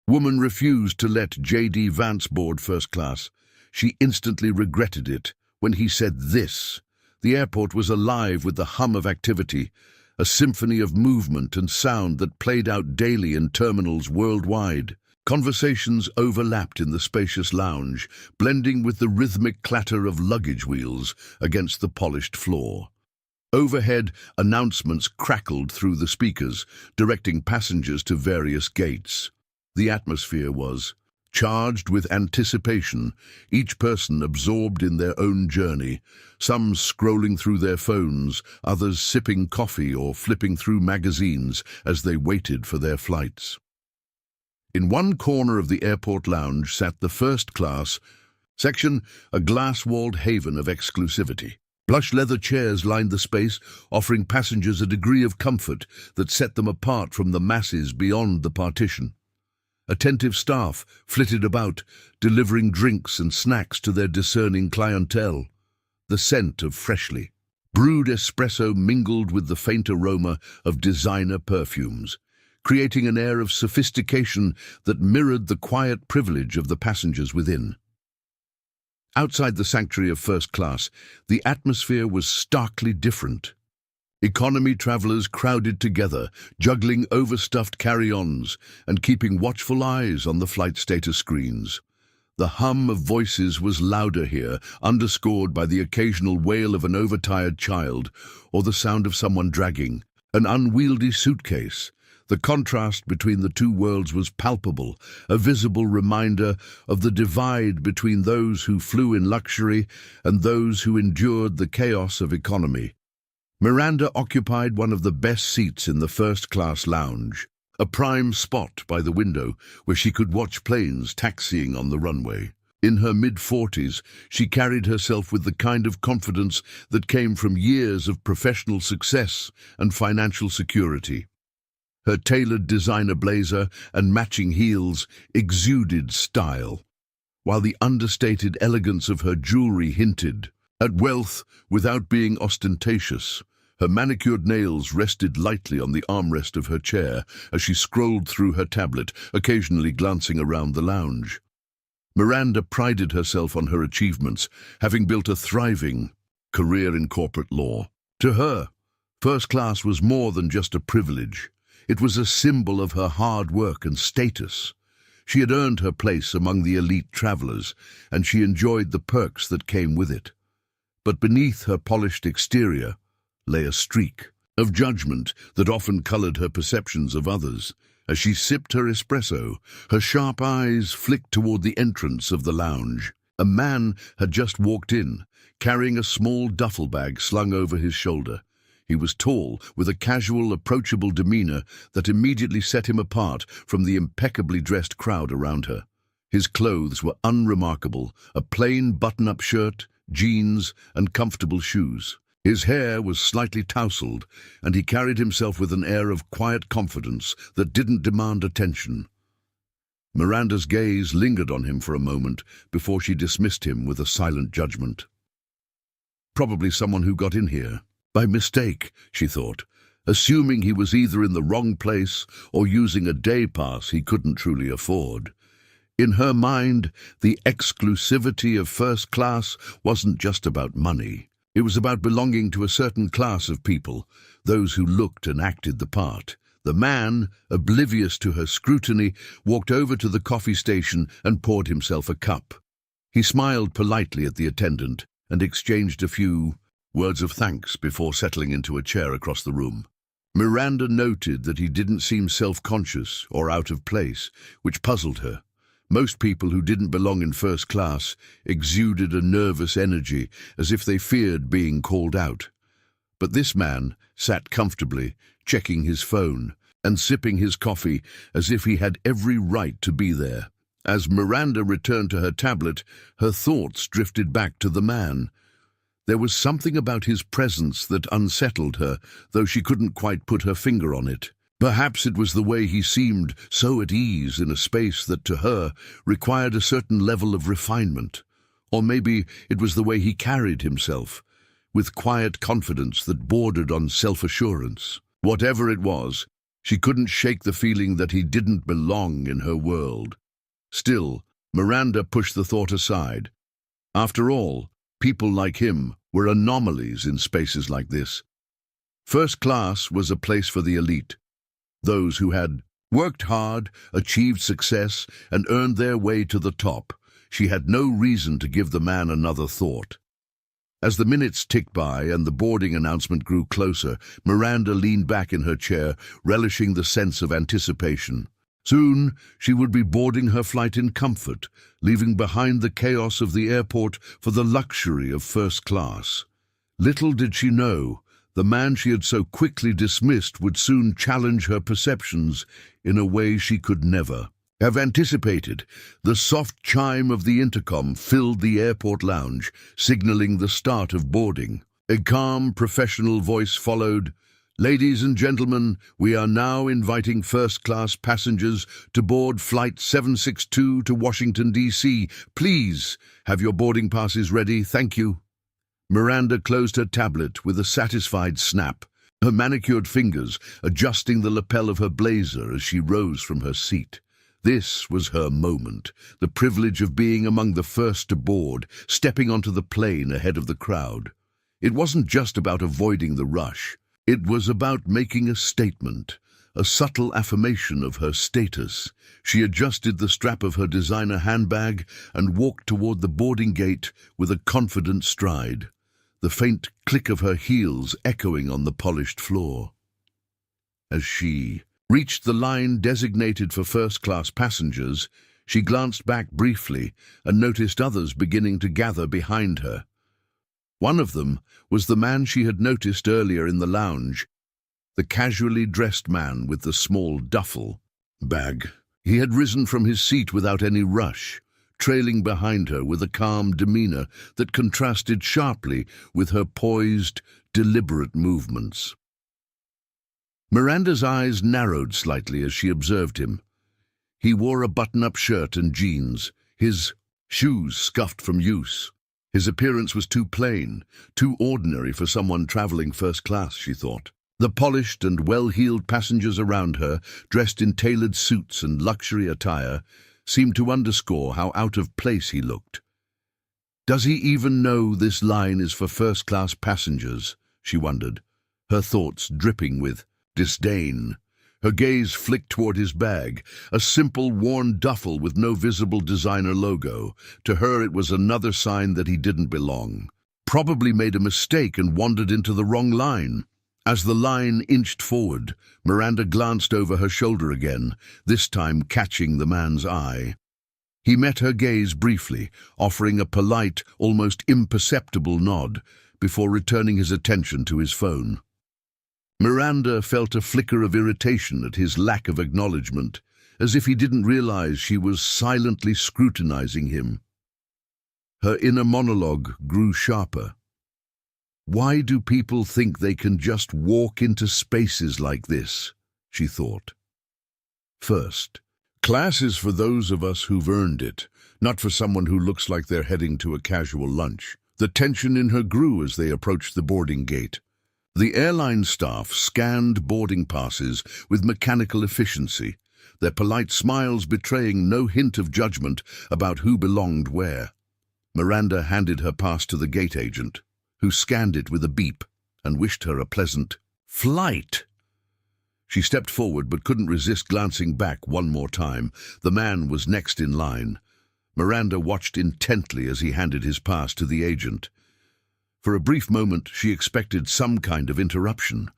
Woman refused to let J.D. Vance board first class. She instantly regretted it when he said this. The airport was alive with the hum of activity, a symphony of movement and sound that played out daily in terminals worldwide. Conversations overlapped in the spacious lounge, blending with the rhythmic clatter of luggage wheels against the polished floor. Overhead, announcements crackled through the speakers, directing passengers to various gates. The atmosphere was charged with anticipation, each person absorbed in their own journey, some scrolling through their phones, others sipping coffee or flipping through magazines as they waited for their flights. In one corner of the airport lounge sat the first-class section, a glass-walled haven of exclusivity. Plush leather chairs lined the space, offering passengers a degree of comfort that set them apart from the masses beyond the partition. Attentive staff flitted about, delivering drinks and snacks to their discerning clientele. The scent of freshly brewed espresso mingled with the faint aroma of designer perfumes, creating an air of sophistication that mirrored the quiet privilege of the passengers within. Outside the sanctuary of first class, the atmosphere was starkly different. Economy travelers crowded together, juggling overstuffed carry-ons and keeping watchful eyes on the flight status screens. The hum of voices was louder here, underscored by the occasional wail of an overtired child or the sound of someone dragging an unwieldy suitcase. The contrast between the two worlds was palpable, a visible reminder of the divide between those who flew in luxury and those who endured the chaos of economy. Miranda occupied one of the best seats in the first-class lounge, a prime spot by the window where she could watch planes taxiing on the runway. In her mid-40s, she carried herself with the kind of confidence that came from years of professional success and financial security. Her tailored designer blazer and matching heels exuded style, while the understated elegance of her jewelry hinted at wealth without being ostentatious. Her manicured nails rested lightly on the armrest of her chair as she scrolled through her tablet, occasionally glancing around the lounge. Miranda prided herself on her achievements, having built a thriving career in corporate law. To her, first class was more than just a privilege. It was a symbol of her hard work and status. She had earned her place among the elite travelers, and she enjoyed the perks that came with it. But beneath her polished exterior lay a streak of judgment that often colored her perceptions of others. As she sipped her espresso, her sharp eyes flicked toward the entrance of the lounge. A man had just walked in, carrying a small duffel bag slung over his shoulder. He was tall, with a casual, approachable demeanor that immediately set him apart from the impeccably dressed crowd around her. His clothes were unremarkable, a plain button-up shirt, jeans, and comfortable shoes. His hair was slightly tousled, and he carried himself with an air of quiet confidence that didn't demand attention. Miranda's gaze lingered on him for a moment before she dismissed him with a silent judgment. Probably someone who got in here by mistake, she thought, assuming he was either in the wrong place or using a day pass he couldn't truly afford. In her mind, the exclusivity of first class wasn't just about money. It was about belonging to a certain class of people, those who looked and acted the part. The man, oblivious to her scrutiny, walked over to the coffee station and poured himself a cup. He smiled politely at the attendant and exchanged a few words of thanks before settling into a chair across the room. Miranda noted that he didn't seem self-conscious or out of place, which puzzled her. Most people who didn't belong in first class exuded a nervous energy, as if they feared being called out. But this man sat comfortably, checking his phone and sipping his coffee as if he had every right to be there. As Miranda returned to her tablet, her thoughts drifted back to the man. There was something about his presence that unsettled her, though she couldn't quite put her finger on it. Perhaps it was the way he seemed so at ease in a space that to her required a certain level of refinement. Or maybe it was the way he carried himself, with quiet confidence that bordered on self-assurance. Whatever it was, She couldn't shake the feeling that he didn't belong in her world. Still, Miranda pushed the thought aside. After all, people like him were anomalies in spaces like this. First class was a place for the elite, those who had worked hard, achieved success, and earned their way to the top. She had no reason to give the man another thought. As the minutes ticked by and the boarding announcement grew closer, Miranda leaned back in her chair, relishing the sense of anticipation. Soon, she would be boarding her flight in comfort, leaving behind the chaos of the airport for the luxury of first class. Little did she know, the man she had so quickly dismissed would soon challenge her perceptions in a way she could never have anticipated. The soft chime of the intercom filled the airport lounge, signaling the start of boarding. A calm, professional voice followed. "Ladies and gentlemen, we are now inviting first-class passengers to board Flight 762 to Washington, D.C. Please have your boarding passes ready. Thank you." Miranda closed her tablet with a satisfied snap, her manicured fingers adjusting the lapel of her blazer as she rose from her seat. This was her moment, the privilege of being among the first to board, stepping onto the plane ahead of the crowd. It wasn't just about avoiding the rush. It was about making a statement, a subtle affirmation of her status. She adjusted the strap of her designer handbag and walked toward the boarding gate with a confident stride, the faint click of her heels echoing on the polished floor. As she reached the line designated for first-class passengers, she glanced back briefly and noticed others beginning to gather behind her. One of them was the man she had noticed earlier in the lounge, the casually dressed man with the small duffel bag. He had risen from his seat without any rush, trailing behind her with a calm demeanor that contrasted sharply with her poised, deliberate movements. Miranda's eyes narrowed slightly as she observed him. He wore a button-up shirt and jeans, his shoes scuffed from use. His appearance was too plain, too ordinary for someone traveling first class, she thought. The polished and well-heeled passengers around her, dressed in tailored suits and luxury attire, seemed to underscore how out of place he looked. Does he even know this line is for first-class passengers? She wondered, her thoughts dripping with disdain. Her gaze flicked toward his bag, a simple worn duffel with no visible designer logo. To her it was another sign that he didn't belong. Probably made a mistake and wandered into the wrong line. As the line inched forward, Miranda glanced over her shoulder again, this time catching the man's eye. He met her gaze briefly, offering a polite, almost imperceptible nod, before returning his attention to his phone. Miranda felt a flicker of irritation at his lack of acknowledgement, as if he didn't realize she was silently scrutinizing him. Her inner monologue grew sharper. Why do people think they can just walk into spaces like this? She thought. First, class is for those of us who've earned it, not for someone who looks like they're heading to a casual lunch. The tension in her grew as they approached the boarding gate. The airline staff scanned boarding passes with mechanical efficiency, their polite smiles betraying no hint of judgment about who belonged where. Miranda handed her pass to the gate agent, who scanned it with a beep and wished her a pleasant flight. She stepped forward but couldn't resist glancing back one more time. The man was next in line. Miranda watched intently as he handed his pass to the agent. For a brief moment, she expected some kind of interruption,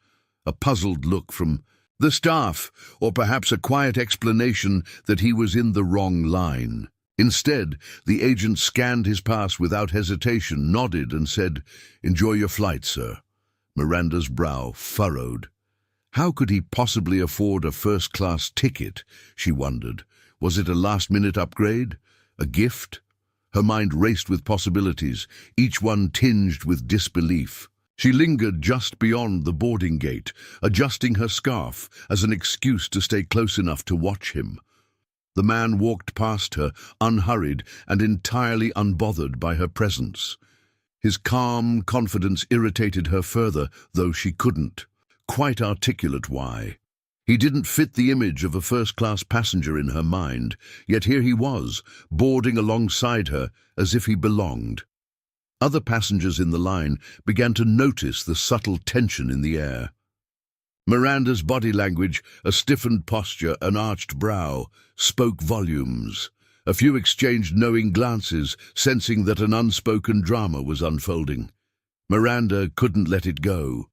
a puzzled look from the staff, or perhaps a quiet explanation that he was in the wrong line. Instead, the agent scanned his pass without hesitation, nodded and said, "Enjoy your flight, sir." Miranda's brow furrowed. How could he possibly afford a first-class ticket, she wondered. Was it a last-minute upgrade? A gift? Her mind raced with possibilities, each one tinged with disbelief. She lingered just beyond the boarding gate, adjusting her scarf as an excuse to stay close enough to watch him. The man walked past her, unhurried and entirely unbothered by her presence. His calm confidence irritated her further, though she couldn't quite articulate why. He didn't fit the image of a first-class passenger in her mind, yet here he was, boarding alongside her as if he belonged. Other passengers in the line began to notice the subtle tension in the air. Miranda's body language, a stiffened posture, an arched brow, spoke volumes. A few exchanged knowing glances, sensing that an unspoken drama was unfolding. Miranda couldn't let it go.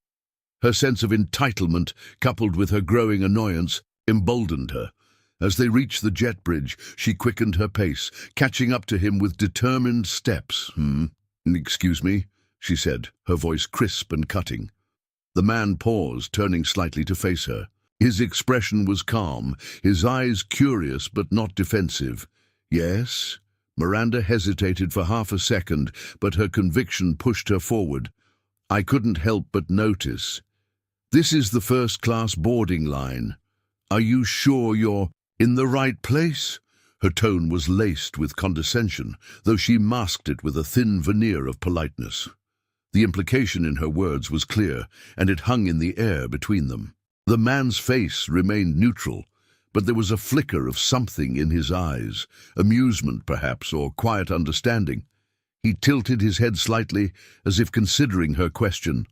Her sense of entitlement, coupled with her growing annoyance, emboldened her. As they reached the jet bridge, she quickened her pace, catching up to him with determined steps. "Excuse me," she said, her voice crisp and cutting. The man paused, turning slightly to face her. His expression was calm, his eyes curious but not defensive. "Yes?" Miranda hesitated for half a second, but her conviction pushed her forward. "I couldn't help but notice. This is the first-class boarding line. Are you sure you're in the right place?" Her tone was laced with condescension, though she masked it with a thin veneer of politeness. The implication in her words was clear, and it hung in the air between them. The man's face remained neutral, but there was a flicker of something in his eyes, amusement perhaps, or quiet understanding. He tilted his head slightly, as if considering her question.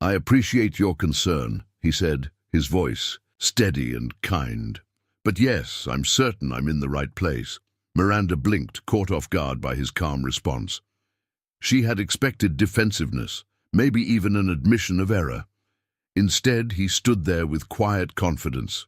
"I appreciate your concern," he said, his voice steady and kind. "But yes, I'm certain I'm in the right place." Miranda blinked, caught off guard by his calm response. She had expected defensiveness, maybe even an admission of error. Instead, he stood there with quiet confidence,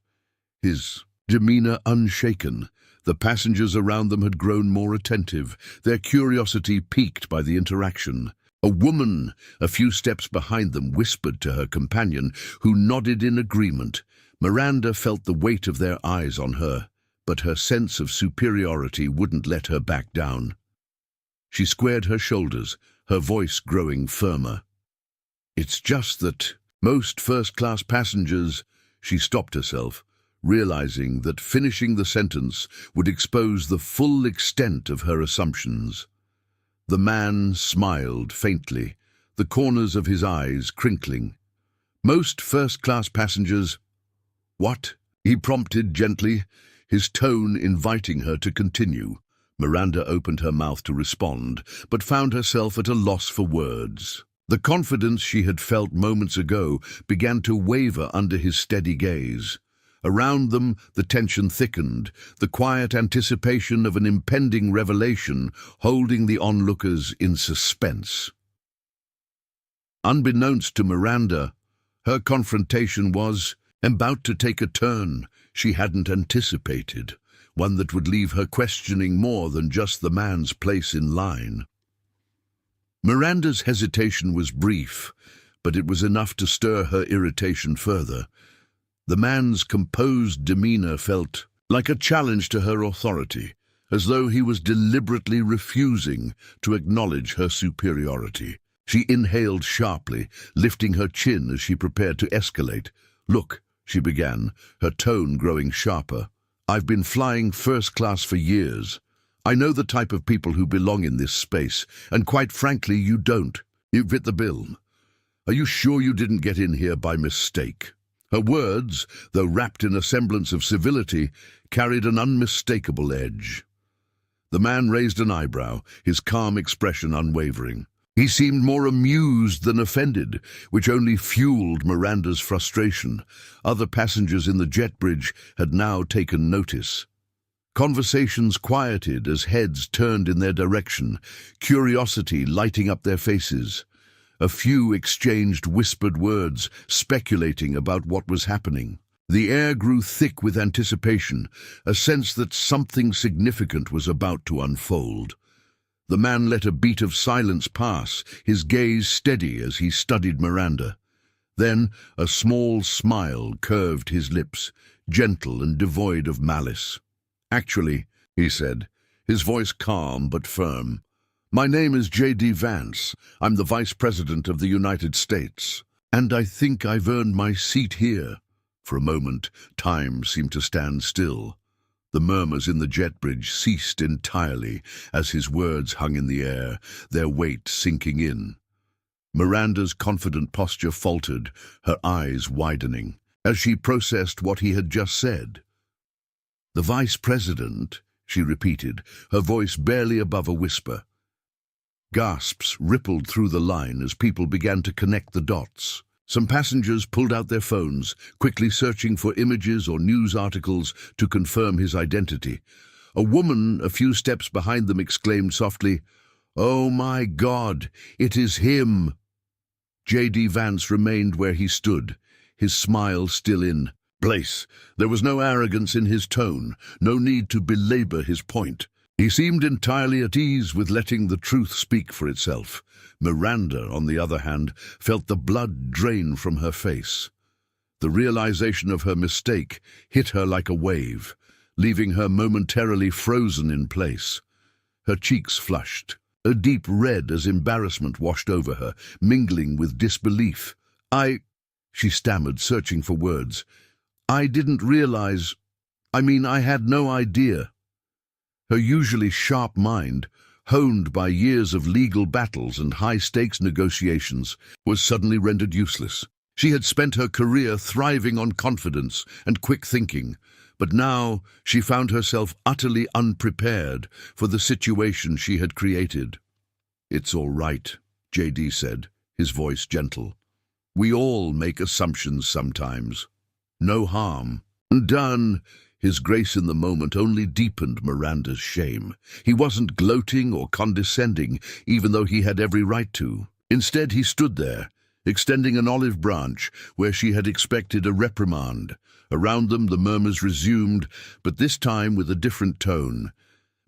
his demeanor unshaken. The passengers around them had grown more attentive, their curiosity piqued by the interaction. A woman, a few steps behind them, whispered to her companion, who nodded in agreement. Miranda felt the weight of their eyes on her, but her sense of superiority wouldn't let her back down. She squared her shoulders, her voice growing firmer. "It's just that most first-class passengers—" She stopped herself, realizing that finishing the sentence would expose the full extent of her assumptions. The man smiled faintly, the corners of his eyes crinkling. "Most first-class passengers—" "What?" he prompted gently, his tone inviting her to continue. Miranda opened her mouth to respond, but found herself at a loss for words. The confidence she had felt moments ago began to waver under his steady gaze. Around them, the tension thickened, the quiet anticipation of an impending revelation holding the onlookers in suspense. Unbeknownst to Miranda, her confrontation was about to take a turn she hadn't anticipated, one that would leave her questioning more than just the man's place in line. Miranda's hesitation was brief, but it was enough to stir her irritation further. The man's composed demeanor felt like a challenge to her authority, as though he was deliberately refusing to acknowledge her superiority. She inhaled sharply, lifting her chin as she prepared to escalate. "Look," she began, her tone growing sharper. "I've been flying first class for years. I know the type of people who belong in this space, and quite frankly, you don't. You fit the bill. Are you sure you didn't get in here by mistake?" Her words, though wrapped in a semblance of civility, carried an unmistakable edge. The man raised an eyebrow, his calm expression unwavering. He seemed more amused than offended, which only fueled Miranda's frustration. Other passengers in the jet bridge had now taken notice. Conversations quieted as heads turned in their direction, curiosity lighting up their faces. A few exchanged whispered words, speculating about what was happening. The air grew thick with anticipation, a sense that something significant was about to unfold. The man let a beat of silence pass, his gaze steady as he studied Miranda. Then a small smile curved his lips, gentle and devoid of malice. "Actually," he said, his voice calm but firm, "my name is J.D. Vance. I'm the Vice President of the United States, and I think I've earned my seat here." For a moment, time seemed to stand still. The murmurs in the jet bridge ceased entirely as his words hung in the air, their weight sinking in. Miranda's confident posture faltered, her eyes widening. as she processed what he had just said. "The Vice President," she repeated, her voice barely above a whisper. Gasps rippled through the line as people began to connect the dots. Some passengers pulled out their phones, quickly searching for images or news articles to confirm his identity. A woman a few steps behind them exclaimed softly, "Oh my God, it is him!" J.D. Vance remained where he stood, his smile still in place. There was no arrogance in his tone, no need to belabor his point. He seemed entirely at ease with letting the truth speak for itself. Miranda, on the other hand, felt the blood drain from her face. The realization of her mistake hit her like a wave, leaving her momentarily frozen in place. Her cheeks flushed, a deep red as embarrassment washed over her, mingling with disbelief. She stammered, searching for words. "I didn't realize. I had no idea." Her usually sharp mind, honed by years of legal battles and high-stakes negotiations, was suddenly rendered useless. She had spent her career thriving on confidence and quick thinking, but now she found herself utterly unprepared for the situation she had created. "It's all right," J.D. said, his voice gentle. "We all make assumptions sometimes. No harm." "Done." His grace in the moment only deepened Miranda's shame. He wasn't gloating or condescending, even though he had every right to. Instead, he stood there, extending an olive branch where she had expected a reprimand. Around them, the murmurs resumed, but this time with a different tone.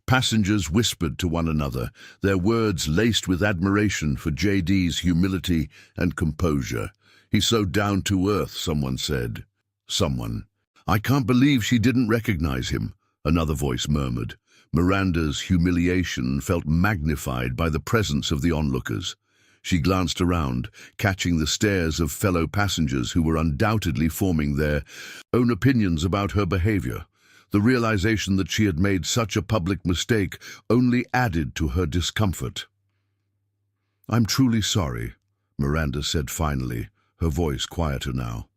Passengers whispered to one another, their words laced with admiration for J.D.'s humility and composure. "He's so down to earth," someone said. "I can't believe she didn't recognize him," another voice murmured. Miranda's humiliation felt magnified by the presence of the onlookers. She glanced around, catching the stares of fellow passengers who were undoubtedly forming their own opinions about her behavior. The realization that she had made such a public mistake only added to her discomfort. "I'm truly sorry," Miranda said finally, her voice quieter now.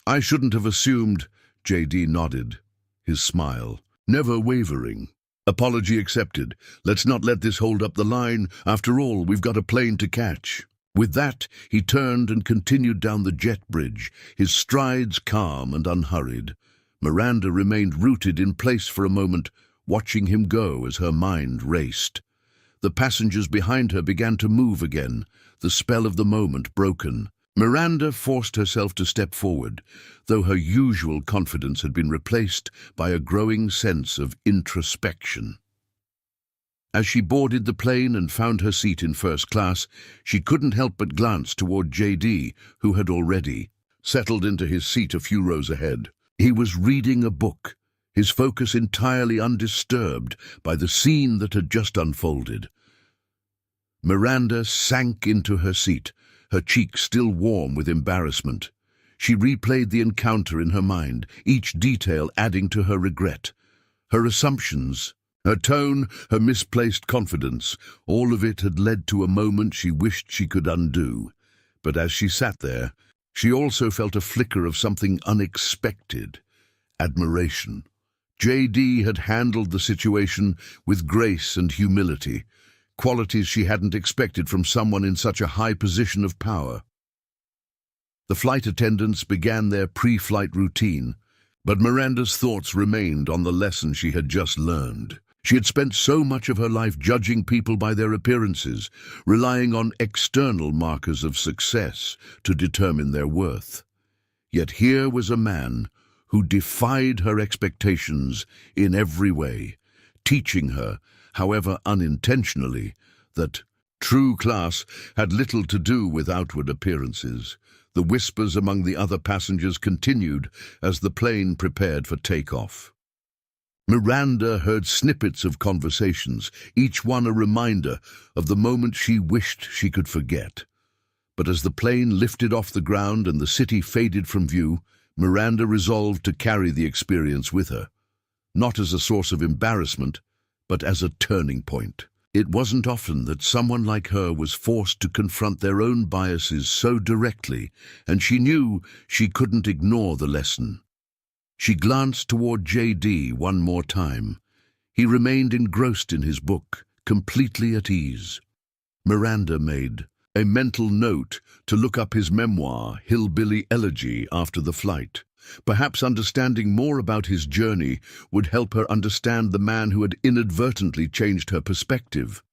"I shouldn't have assumed," J.D. nodded, his smile never wavering. "Apology accepted. Let's not let this hold up the line. After all, we've got a plane to catch." With that, he turned and continued down the jet bridge, his strides calm and unhurried. Miranda remained rooted in place for a moment, watching him go as her mind raced. The passengers behind her began to move again, the spell of the moment broken. Miranda forced herself to step forward, though her usual confidence had been replaced by a growing sense of introspection. As she boarded the plane and found her seat in first class, she couldn't help but glance toward J.D., who had already settled into his seat a few rows ahead. He was reading a book, his focus entirely undisturbed by the scene that had just unfolded. Miranda sank into her seat, her cheeks still warm with embarrassment. She replayed the encounter in her mind, each detail adding to her regret. Her assumptions, her tone, her misplaced confidence, all of it had led to a moment she wished she could undo. But as she sat there, she also felt a flicker of something unexpected: admiration. J.D. had handled the situation with grace and humility, qualities she hadn't expected from someone in such a high position of power. The flight attendants began their pre-flight routine, but Miranda's thoughts remained on the lesson she had just learned. She had spent so much of her life judging people by their appearances, relying on external markers of success to determine their worth. Yet here was a man who defied her expectations in every way, teaching her, however unintentionally, that true class had little to do with outward appearances. The whispers among the other passengers continued as the plane prepared for takeoff. Miranda heard snippets of conversations, each one a reminder of the moment she wished she could forget. But as the plane lifted off the ground and the city faded from view, Miranda resolved to carry the experience with her, not as a source of embarrassment, but as a turning point. It wasn't often that someone like her was forced to confront their own biases so directly, and she knew she couldn't ignore the lesson. She glanced toward JD one more time. He remained engrossed in his book, completely at ease. Miranda made a mental note to look up his memoir, Hillbilly Elegy, after the flight. Perhaps understanding more about his journey would help her understand the man who had inadvertently changed her perspective.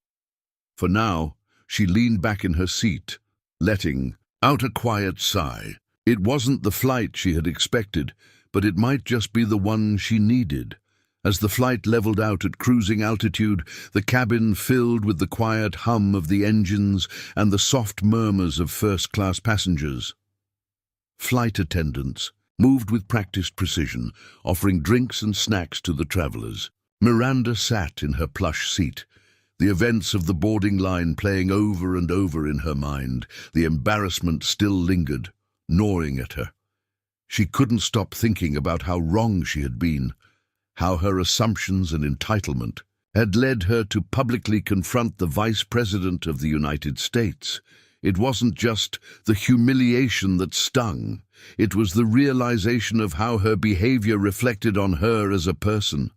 For now, she leaned back in her seat, letting out a quiet sigh. It wasn't the flight she had expected, but it might just be the one she needed. As the flight leveled out at cruising altitude, the cabin filled with the quiet hum of the engines and the soft murmurs of first-class passengers. Flight attendants moved with practiced precision, offering drinks and snacks to the travelers. Miranda sat in her plush seat, the events of the boarding line playing over and over in her mind. The embarrassment still lingered, gnawing at her. She couldn't stop thinking about how wrong she had been, how her assumptions and entitlement had led her to publicly confront the Vice President of the United States. It wasn't just the humiliation that stung, it was the realization of how her behavior reflected on her as a person.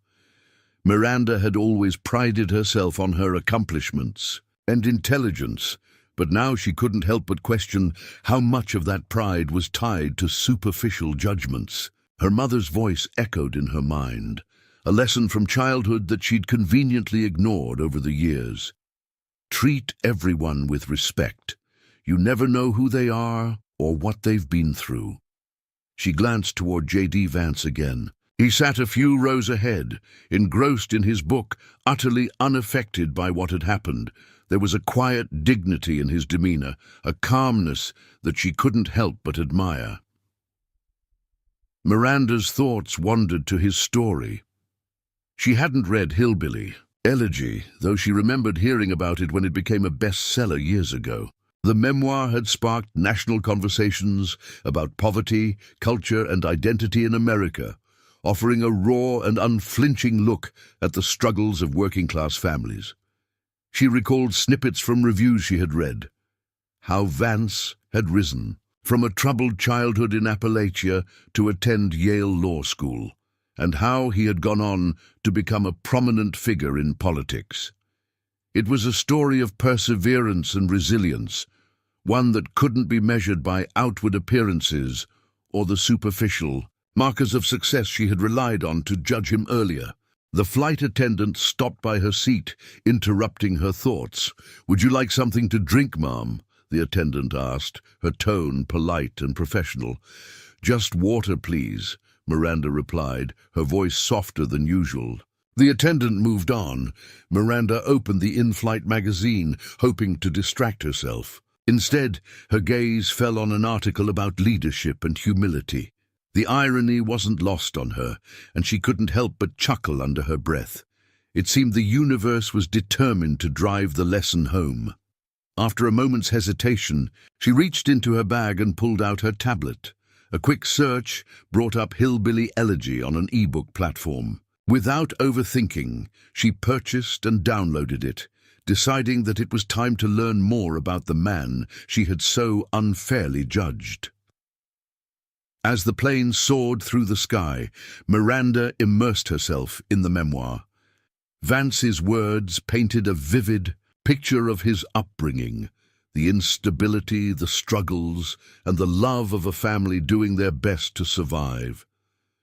Miranda had always prided herself on her accomplishments and intelligence, but now she couldn't help but question how much of that pride was tied to superficial judgments. Her mother's voice echoed in her mind, a lesson from childhood that she'd conveniently ignored over the years. Treat everyone with respect. You never know who they are or what they've been through. She glanced toward J.D. Vance again. He sat a few rows ahead, engrossed in his book, utterly unaffected by what had happened. There was a quiet dignity in his demeanor, a calmness that she couldn't help but admire. Miranda's thoughts wandered to his story. She hadn't read Hillbilly Elegy, though she remembered hearing about it when it became a bestseller years ago. The memoir had sparked national conversations about poverty, culture, and identity in America, offering a raw and unflinching look at the struggles of working-class families. She recalled snippets from reviews she had read, how Vance had risen from a troubled childhood in Appalachia to attend Yale Law School, and how he had gone on to become a prominent figure in politics. It was a story of perseverance and resilience, one that couldn't be measured by outward appearances or the superficial markers of success she had relied on to judge him earlier. The flight attendant stopped by her seat, interrupting her thoughts. "Would you like something to drink, ma'am?" the attendant asked, her tone polite and professional. "Just water, please," Miranda replied, her voice softer than usual. The attendant moved on. Miranda opened the in-flight magazine, hoping to distract herself. Instead, her gaze fell on an article about leadership and humility. The irony wasn't lost on her, and she couldn't help but chuckle under her breath. It seemed the universe was determined to drive the lesson home. After a moment's hesitation, she reached into her bag and pulled out her tablet. A quick search brought up Hillbilly Elegy on an e-book platform. Without overthinking, she purchased and downloaded it, deciding that it was time to learn more about the man she had so unfairly judged. As the plane soared through the sky, Miranda immersed herself in the memoir. Vance's words painted a vivid picture of his upbringing, the instability, the struggles, and the love of a family doing their best to survive.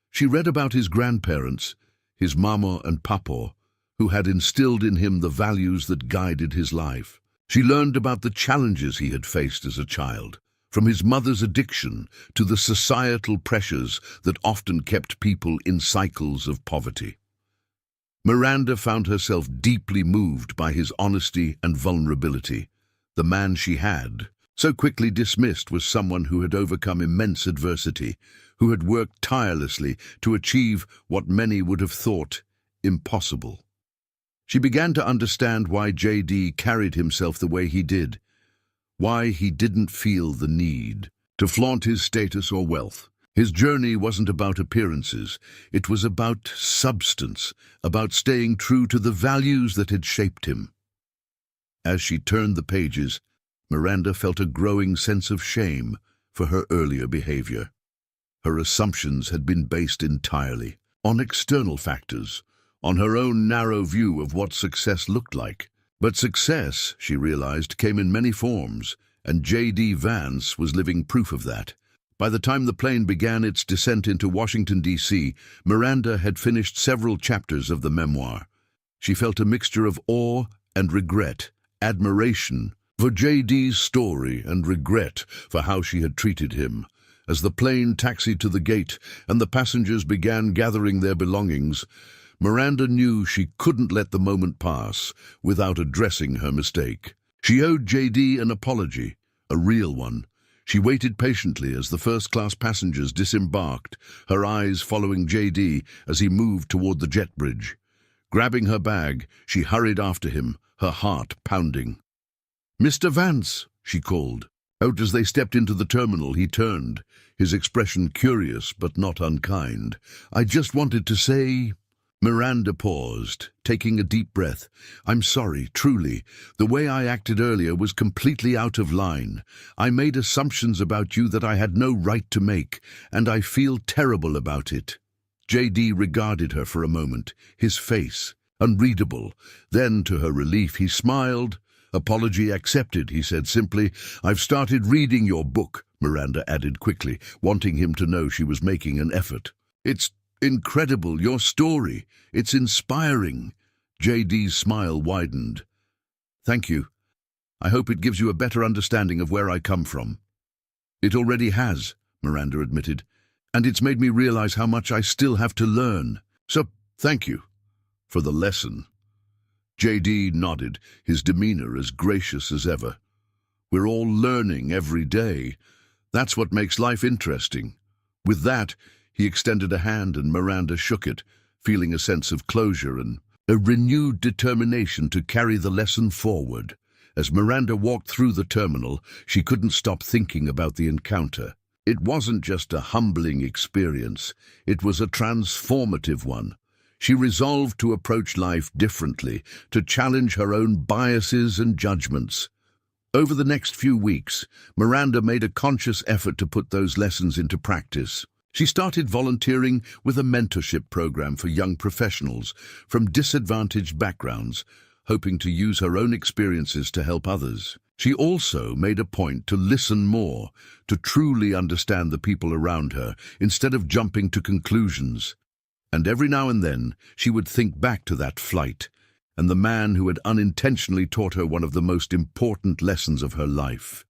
She read about his grandparents, his mama and papa, who had instilled in him the values that guided his life. She learned about the challenges he had faced as a child, from his mother's addiction to the societal pressures that often kept people in cycles of poverty. Miranda found herself deeply moved by his honesty and vulnerability. The man she had so quickly dismissed was someone who had overcome immense adversity, who had worked tirelessly to achieve what many would have thought impossible. She began to understand why J.D. carried himself the way he did, why he didn't feel the need to flaunt his status or wealth. His journey wasn't about appearances, it was about substance, about staying true to the values that had shaped him. As she turned the pages, Miranda felt a growing sense of shame for her earlier behavior. Her assumptions had been based entirely on external factors, on her own narrow view of what success looked like. But success, she realized, came in many forms, and J.D. Vance was living proof of that. By the time the plane began its descent into Washington, D.C., Miranda had finished several chapters of the memoir. She felt a mixture of awe and regret, admiration for J.D.'s story and regret for how she had treated him. As the plane taxied to the gate and the passengers began gathering their belongings, Miranda knew she couldn't let the moment pass without addressing her mistake. She owed J.D. an apology, a real one. She waited patiently as the first-class passengers disembarked, her eyes following J.D. as he moved toward the jet bridge. Grabbing her bag, she hurried after him, her heart pounding. "Mr. Vance," she called. Out as they stepped into the terminal, he turned, his expression curious but not unkind. "I just wanted to say—" Miranda paused, taking a deep breath. "I'm sorry, truly. The way I acted earlier was completely out of line. I made assumptions about you that I had no right to make, and I feel terrible about it." J.D. regarded her for a moment, his face unreadable. Then, to her relief, he smiled. "Apology accepted," he said simply. "I've started reading your book," Miranda added quickly, wanting him to know she was making an effort. "It's incredible, your story. It's inspiring." J.D.'s smile widened. "Thank you. I hope it gives you a better understanding of where I come from." "It already has," Miranda admitted, "and it's made me realize how much I still have to learn. So, thank you for the lesson." J.D. nodded, his demeanor as gracious as ever. "We're all learning every day. That's what makes life interesting." With that, he extended a hand and Miranda shook it, feeling a sense of closure and a renewed determination to carry the lesson forward. As Miranda walked through the terminal, she couldn't stop thinking about the encounter. It wasn't just a humbling experience, it was a transformative one. She resolved to approach life differently, to challenge her own biases and judgments. Over the next few weeks, Miranda made a conscious effort to put those lessons into practice. She started volunteering with a mentorship program for young professionals from disadvantaged backgrounds, hoping to use her own experiences to help others. She also made a point to listen more, to truly understand the people around her, instead of jumping to conclusions. And every now and then, she would think back to that flight, and the man who had unintentionally taught her one of the most important lessons of her life.